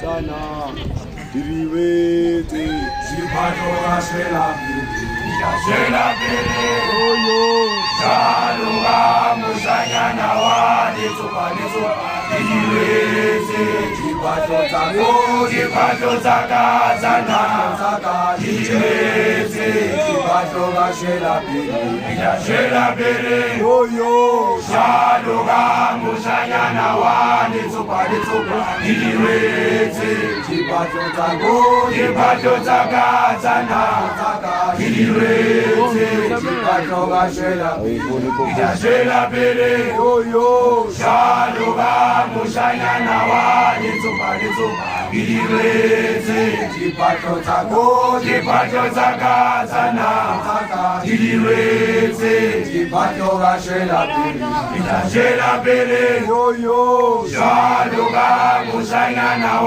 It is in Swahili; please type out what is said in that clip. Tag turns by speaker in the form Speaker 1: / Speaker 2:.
Speaker 1: tsakatsana diriwetse
Speaker 2: Zipato gashela pele
Speaker 1: oyo
Speaker 2: Shaluga musanyana wa Nitsupa Diriwetse Zipato tsakatsana Diriwetse Zipato gashela pele
Speaker 1: oyo
Speaker 2: Shaluga musanyana wa Nitsupa Diriwetse Zipato tsakatsana Diriwetse Zipato gashela pele
Speaker 1: oyo
Speaker 2: Shaluga musanyana wa Nitsupa Diriwetse Zipato tsakatsana Diriwetse Zipato gashela pele
Speaker 1: oyo
Speaker 2: Shaluga musanyana wa